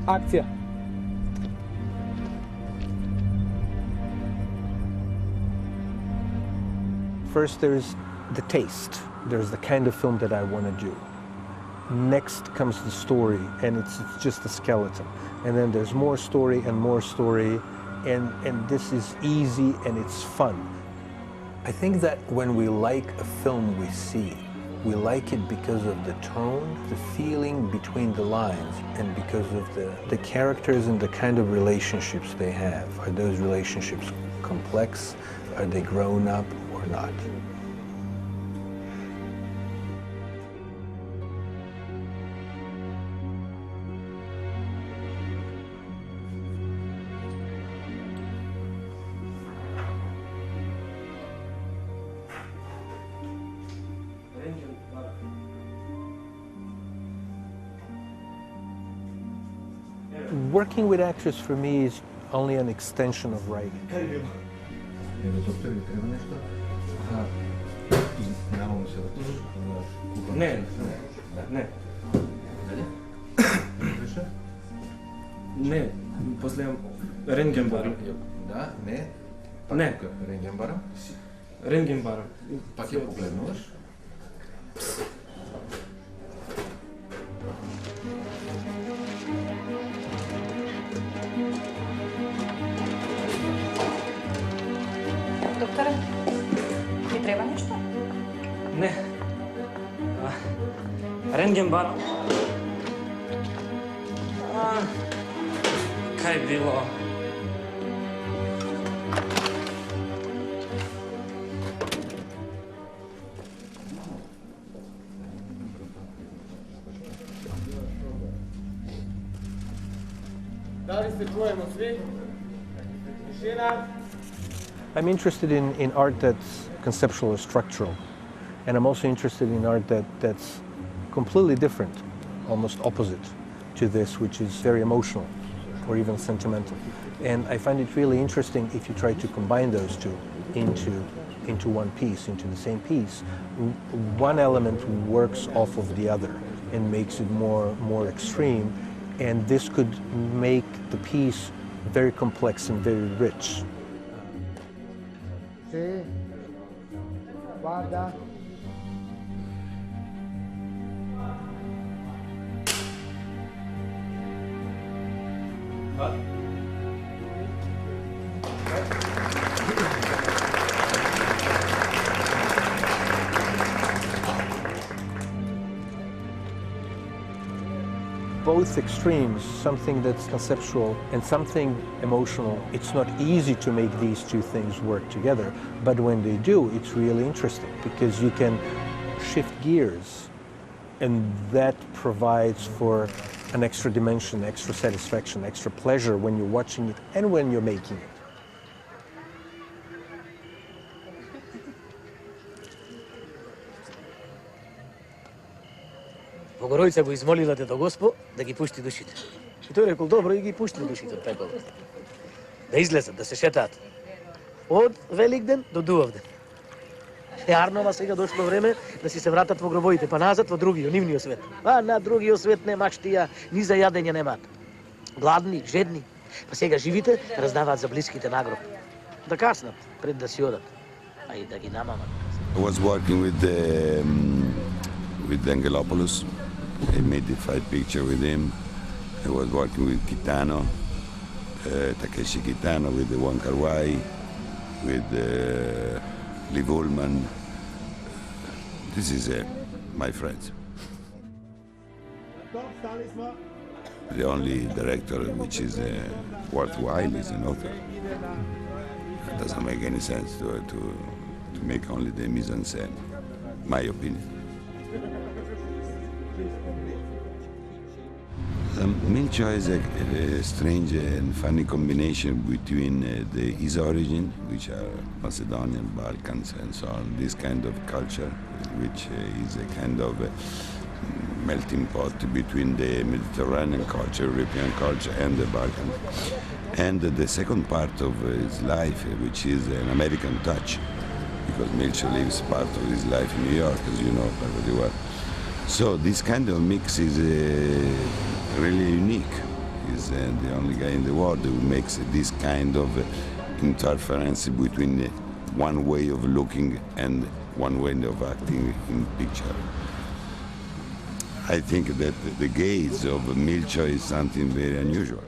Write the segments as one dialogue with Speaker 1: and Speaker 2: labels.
Speaker 1: Akcija. First, there's the taste. There's the kind of film that I want to do. Next comes the story, and it's just a skeleton. And then there's more story, and this is easy and it's fun. I think that when we like a film we see, we like it because of the tone, the feeling between the lines, and because of the characters and the kind of relationships they have. Are those relationships complex? Are they grown up or not? Working with actors for me is only an extension of writing.
Speaker 2: Не, после рентген барам.
Speaker 3: Да, не.
Speaker 2: Не.
Speaker 3: Рентген барам.
Speaker 2: Рентген барам.
Speaker 3: Пак ја погледнуваш.
Speaker 4: Докторе, ти треба нешто?
Speaker 2: Не. Рентген барам. Кај било?
Speaker 1: Дали се чуемо сви? Тишина. I'm interested in art that's conceptual or structural. And I'm also interested in art that's completely different, almost opposite to this, which is very emotional or even sentimental. And I find it really interesting if you try to combine those two into one piece, into the same piece. One element works off of the other and makes it more extreme. And this could make the piece very complex and very rich.
Speaker 5: Sì, guarda.
Speaker 1: Both extremes, something that's conceptual and something emotional. It's not easy to make these two things work together, but when they do, it's really interesting because you can shift gears, and that provides for an extra dimension, extra satisfaction, extra pleasure when you're watching it and when you're making it.
Speaker 6: Богородица го измолила Дедо Госпо да ги пушти душите. И тој рекол, добро, и ги пушти душите од пеколот. Да излезат, да се шетаат. Од Великден до Дувавден. Арнова сега дошло време да си се вратат во гробовите, па назад во другиот, нивниот свет. А на другиот свет нема штија, ни за јадење немаат. Гладни, жедни. Па сега живите раздаваат за блиските на гроб. Да каснат пред да си одат, а и да ги намамат.
Speaker 7: I was working with Angelopoulos. I made the fight picture with him. I was working with Kitano, Takeshi Kitano, with the Wong Kar-wai, with Liv Ullmann. This is my friends. The only director which is worthwhile is an author. It doesn't make any sense to make only the mise-en-scène, my opinion. Milcho is a strange and funny combination between his origin, which are Macedonian, Balkans, and so on, this kind of culture, which is a kind of melting pot between the Mediterranean culture, European culture, and the Balkans. And the second part of his life, which is an American touch, because Milcho lives part of his life in New York, as you know perfectly well. So this kind of mix is really unique, He's the only guy in the world who makes this kind of interference between one way of looking and one way of acting in picture. I think that the gaze of Milcho is something very unusual.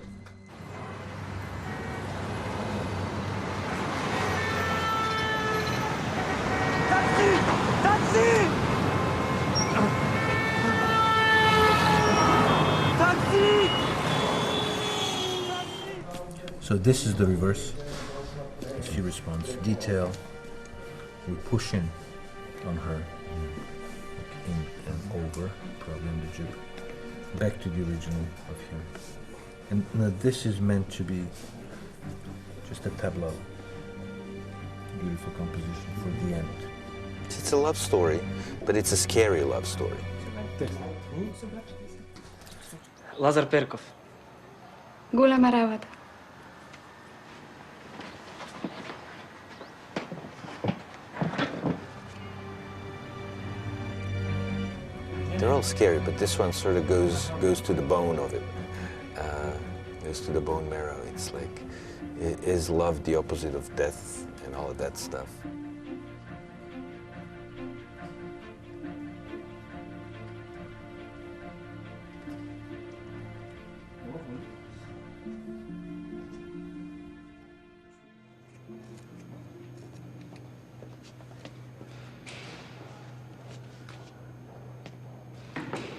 Speaker 1: So this is the reverse. She responds, detail, we push in on her, in and over, probably in the jib, back to the original of him. And now this is meant to be just a tableau, beautiful composition for the end.
Speaker 8: It's a love story, but it's a scary love story.
Speaker 2: Лазар Перков.
Speaker 4: Голема работа.
Speaker 8: They're all scary, but this one sort of goes to the bone of it. Goes to the bone marrow. It's like, is love the opposite of death and all of that stuff?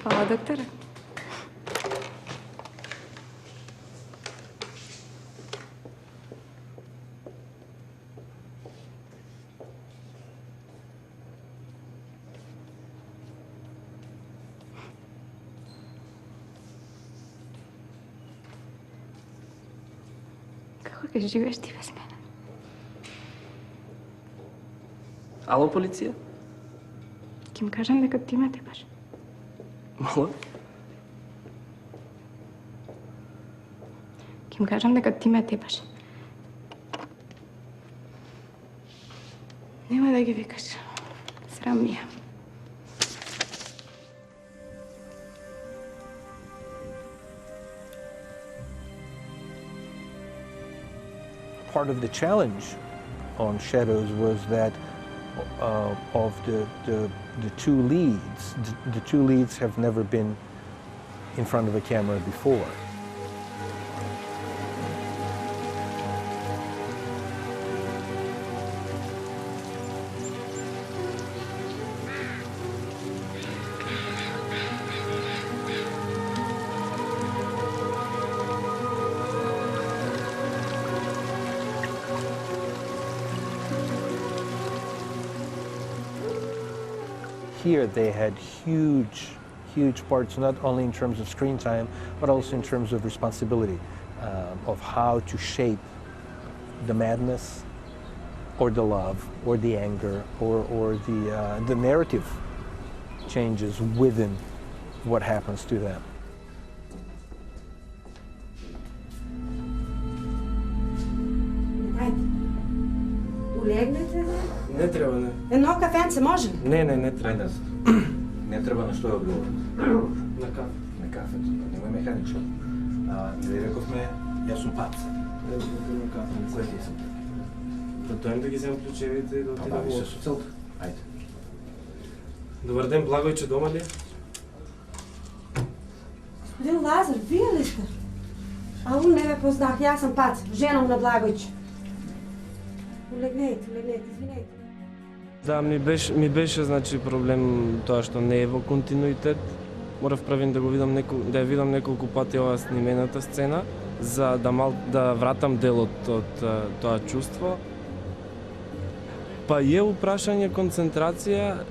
Speaker 4: Hvala, doktore. Kako ga živeš ti bez mene?
Speaker 2: Ало, полиция?
Speaker 4: Ки им кажам дека ти ме тебаш.
Speaker 2: Мало?
Speaker 4: Ки им кажам дека ти ме тебаш. Нема да ги викаш. Срам ми е.
Speaker 1: Part of the challenge on Shadows was that of the two leads. The two leads have never been in front of a camera before. Here they had huge parts, not only in terms of screen time, but also in terms of responsibility, of how to shape the madness, or the love, or the anger, or the narrative changes within what happens to them.
Speaker 9: Улегнете,
Speaker 2: Не треба, не.
Speaker 9: едно кафенце може ли?
Speaker 2: Не треба.
Speaker 3: Ajde, ne treba na što je odgovor.
Speaker 2: На кафе.
Speaker 3: Na kafetu, nemoj mehanično. Ili rekovme, ja sam pac.
Speaker 2: На кафе.
Speaker 3: Koje ti sam?
Speaker 2: Да дојдем да ги земам ключевите и да отидам.
Speaker 3: Bavi se su celta. Ajde.
Speaker 2: Добар ден, Благојче дома ли?
Speaker 9: Господин Лазар, вие ли сте? Ау, не ме познах, аз съм Пац, жена на Благојче. Улегнете, извинете.
Speaker 2: Да, ми беше значи проблем тоа што не е во континуитет. Морав правим да ја видам неколку пати оваа снимената сцена за да вратам делот од тоа чувство. Па е упрашање концентрација,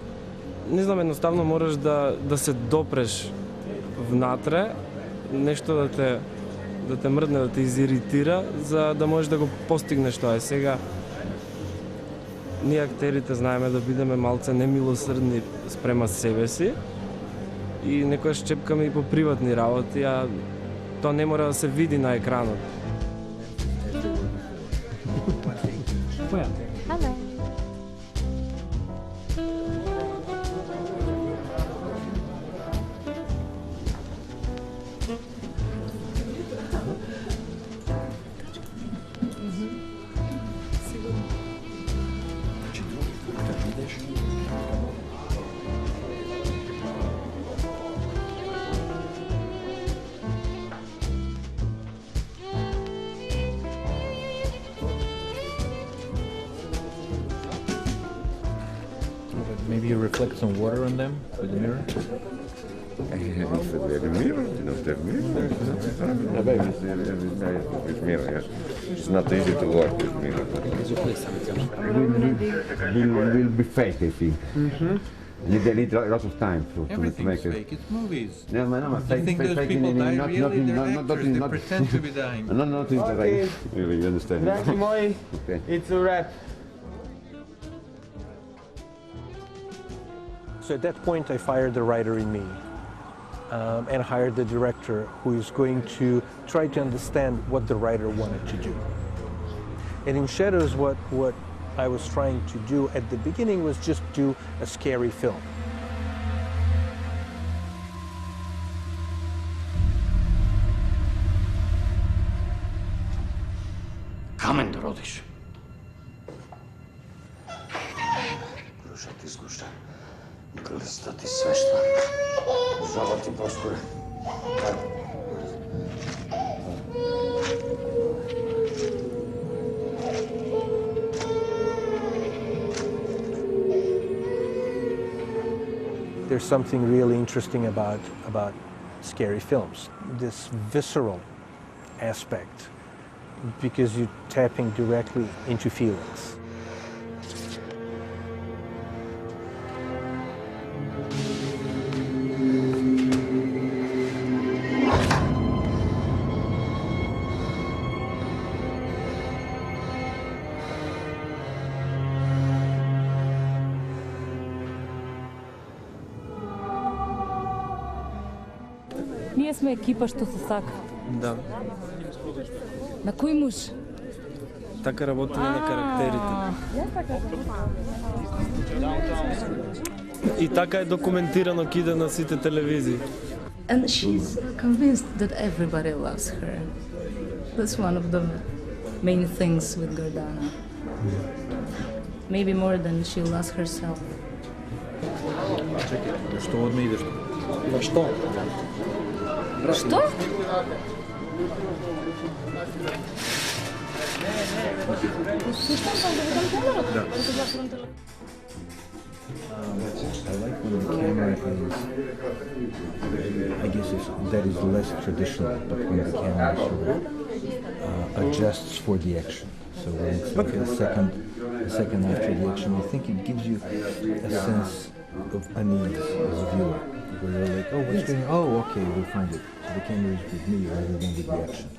Speaker 2: не знам, едноставно мораш да се допреш внатре, нешто да те мрдне, да те изиритира, за да можеш да го постигнеш тоа. Сега ние актерите знаеме да бидеме малце немилосрдни спрема себе си и некојаш чепкаме и по приватни работи, а тоа не мора да се види на екранот.
Speaker 3: Maybe you reflect some water on them with the mirror?
Speaker 7: The mirror? You don't have mirror? No, baby, with mirror, yes. It's not easy to work with mirror. It will be fake, I think. They need lots of time to make it.
Speaker 3: Fake. It's movies.
Speaker 7: No, fake,
Speaker 3: You think those people die really? They're actors. They pretend to be dying.
Speaker 7: Not in the right. You understand?
Speaker 5: moi.
Speaker 7: Okay.
Speaker 5: It's a wrap.
Speaker 1: So at that point, I fired the writer in me and hired the director who is going to try to understand what the writer wanted to do. And in Shadows, what I was trying to do at the beginning was just do a scary film.
Speaker 6: Kamen da rodiš. Gruša ti zguša. Glista ti svešta. Žava ti poskore.
Speaker 1: There's something really interesting about scary films, this visceral aspect, because you're tapping directly into feelings.
Speaker 10: Ние сме екипа што се сака.
Speaker 2: Да.
Speaker 10: На кој муж?
Speaker 2: Така работиме на карактерите. И така е документирано ки иде на сите телевизии.
Speaker 10: And she's convinced that everybody loves her. That's one of the main things with Gordana. Maybe more than she loves herself.
Speaker 3: Защо от ми идеш?
Speaker 6: Защо?
Speaker 10: Што?
Speaker 1: I like when the camera is, I guess that is less traditional, but when the camera sort of adjusts for the action. So when it's like a second after the action, I think it gives you a sense of unease as a viewer. Where you're like, oh, what's going on? Oh, okay, we'll find it. So the camera is with me rather than with the action.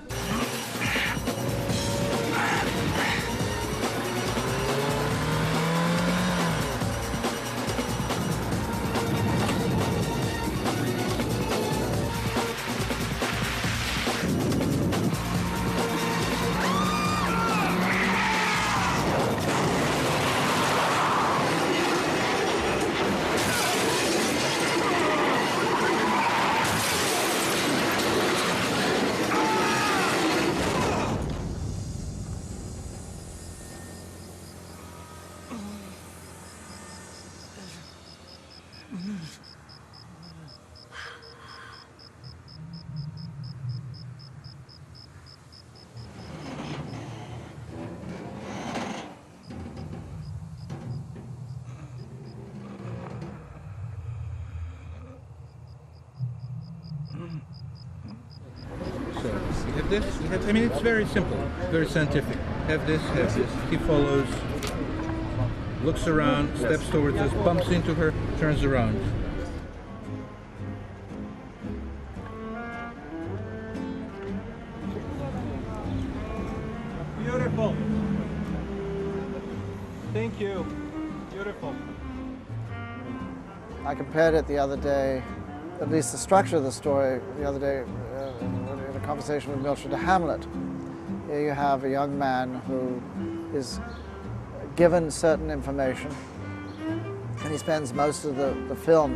Speaker 3: So you have this. I mean, it's very simple, very scientific. Have this. He follows, looks around, steps towards us, bumps into her, turns around.
Speaker 1: Beautiful. Thank you. Beautiful.
Speaker 5: I compared it the other day, at least the structure of the story, the other day in a conversation with Milcho to Hamlet. Here you have a young man who is given certain information, and he spends most of the film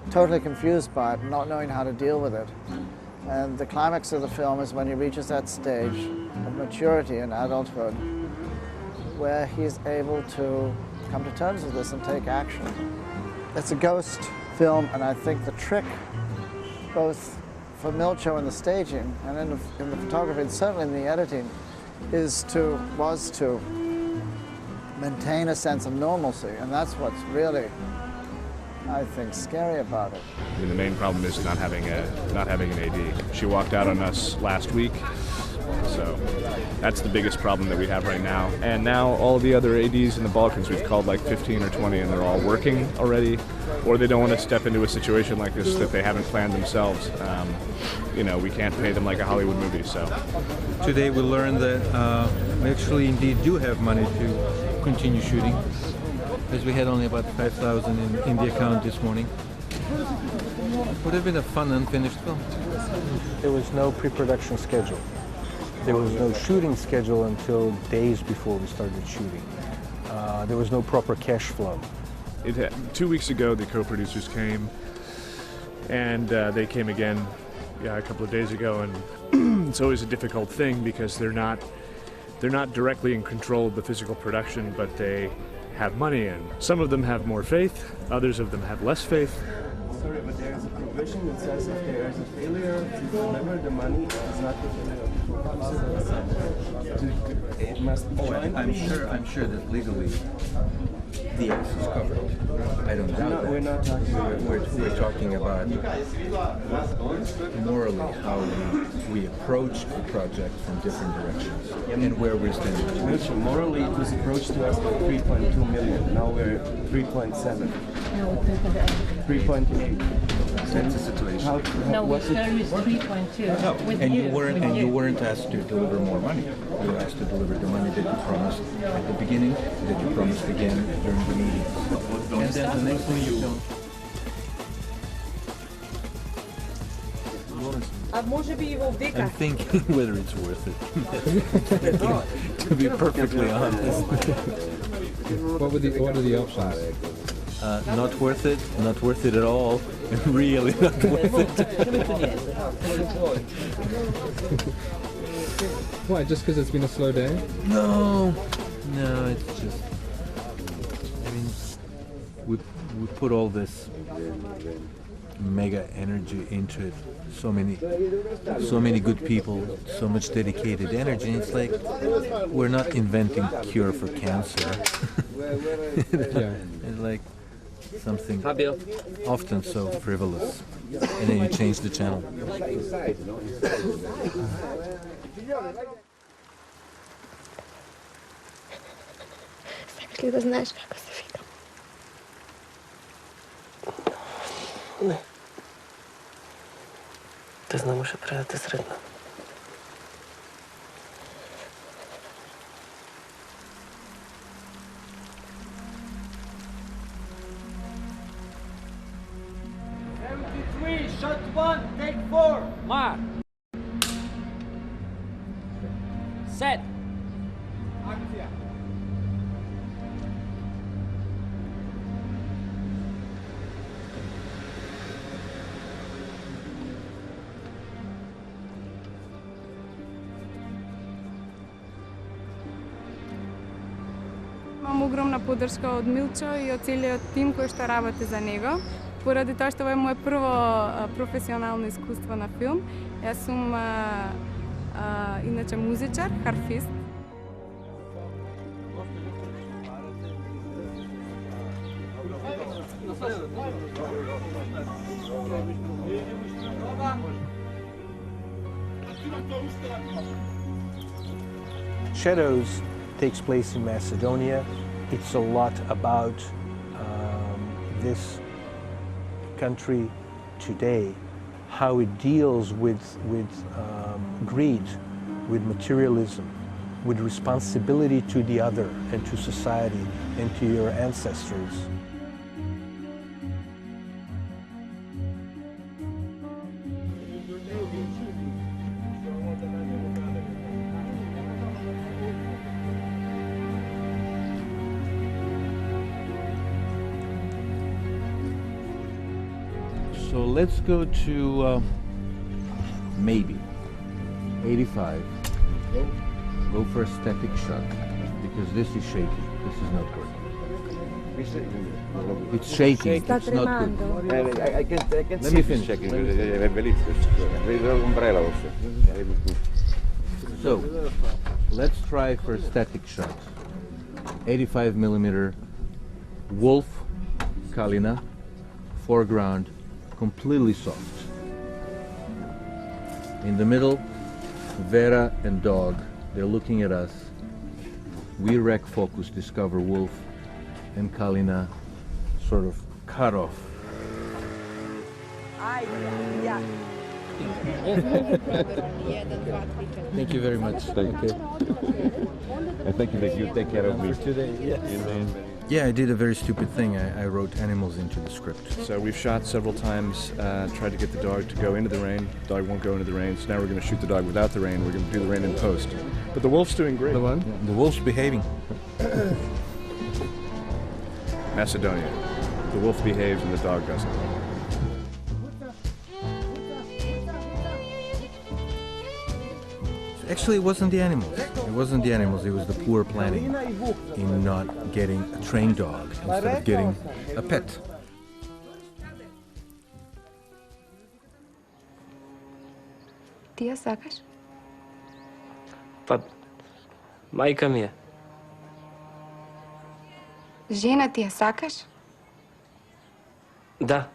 Speaker 5: totally confused by it, not knowing how to deal with it. And the climax of the film is when he reaches that stage of maturity and adulthood, where he's able to come to terms with this and take action. It's a ghost film, and I think the trick, both for Milcho in the staging and in the photography, and certainly in the editing, was to maintain a sense of normalcy, and that's what's really, I think, scary about it.
Speaker 11: I mean, the main problem is not having an AD. She walked out on us last week, so that's the biggest problem that we have right now. And now all the other ADs in the Balkans, we've called like 15 or 20, and they're all working already, or they don't want to step into a situation like this that they haven't planned themselves. You know, we can't pay them like a Hollywood movie, so.
Speaker 3: Today we learned that we actually indeed do have money to continue shooting, as we had only about 5,000 in the account this morning. Would have been a fun unfinished film.
Speaker 1: There was no pre-production schedule. There was no shooting schedule until days before we started shooting. There was no proper cash flow.
Speaker 11: 2 weeks ago, the co-producers came, and they came again a couple of days ago, and it's always a difficult thing because they're not directly in control of the physical production, but they have money in. Some of them have more faith, others of them have less faith.
Speaker 12: Sorry, but there is a provision that says if there is a failure to deliver, the money is not the failure of the producer. It must be joined.
Speaker 3: I'm sure that legally the X is covered. I don't doubt that.
Speaker 12: We're not talking about
Speaker 3: We're talking about morally how we approach a project from different directions and where we're standing.
Speaker 12: Milcho, morally it was approached to us for 3.2 million. Now we're 3.7. 3.8.
Speaker 3: That's the situation.
Speaker 10: No, we started with 3.2.
Speaker 3: No,
Speaker 10: With
Speaker 3: and you
Speaker 10: with
Speaker 3: weren't asked to deliver more money. You were asked to deliver the money that you promised at the beginning, that you promised again during the meeting. And then the next thing you don't. I'm thinking whether it's worth it. To be perfectly honest.
Speaker 13: What are the options?
Speaker 3: Not worth it at all, and really not worth it.
Speaker 13: Why, just because it's been a slow day?
Speaker 3: No, it's just, I mean, we put all this mega energy into it, so many good people, so much dedicated energy, and it's like, we're not inventing cure for cancer.
Speaker 13: Yeah.
Speaker 3: It's like something often so frivolous, and then you change the channel.
Speaker 4: Искаш ли да знаеш kako se vikam?
Speaker 6: Не. Те знам, ще трябва да те средна.
Speaker 14: Shot 1, take 4. Mark. Set. Akcja.
Speaker 15: Имам огромна поддршка од Milcho и од целиот тим кој што работи за него. Поради тоа што ова е мое прво професионално искуство на филм. Јас сум иначе музичар, харфист.
Speaker 1: Shadows takes place in Macedonia. It's a lot about this country today, how it deals with greed, with materialism, with responsibility to the other and to society and to your ancestors.
Speaker 3: So let's go to maybe 85. Go for a static shot because this is shaky. This is not good. It's shaking. It's not good.
Speaker 16: I can
Speaker 3: Let
Speaker 16: see
Speaker 3: me
Speaker 16: if it's
Speaker 3: finish.
Speaker 16: checking.
Speaker 3: So let's try for a static shot. 85mm wolf, Kalina, foreground, completely soft. In the middle, Vera and dog, they're looking at us. We rec focus, discover wolf, and Kalina sort of cut off. Thank you very much.
Speaker 11: Thank you. And thank you that you take care of me.
Speaker 1: Yeah, I did a very stupid thing. I wrote animals into the script.
Speaker 11: So we've shot several times, tried to get the dog to go into the rain. The dog won't go into the rain, so now we're going to shoot the dog without the rain. We're going to do the rain in post. But the wolf's doing great.
Speaker 1: The one? Yeah, the wolf's behaving.
Speaker 11: Macedonia. The wolf behaves and the dog doesn't.
Speaker 1: Actually, it wasn't the animals. It wasn't the animals. It was the poor planning in not getting a trained dog instead of getting a pet.
Speaker 15: Ти я сакаш?
Speaker 2: Па, мајка ми е.
Speaker 15: Жена ти я сакаш?
Speaker 2: Да.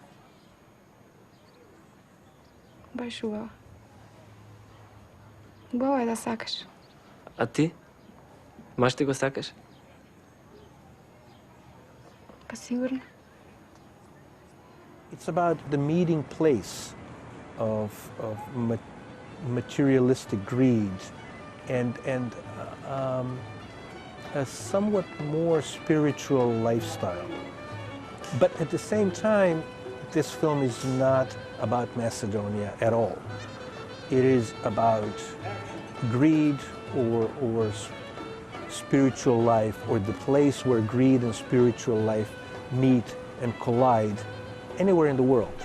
Speaker 15: Баш убаво. Убаво е да сакаш.
Speaker 2: А ти? Маш ти го сакаш?
Speaker 15: Па сигурно.
Speaker 1: It's about the meeting place of materialistic greed and a somewhat more spiritual lifestyle. But at the same time, this film is not about Macedonia at all. It is about greed or spiritual life, or the place where greed and spiritual life meet and collide anywhere in the world.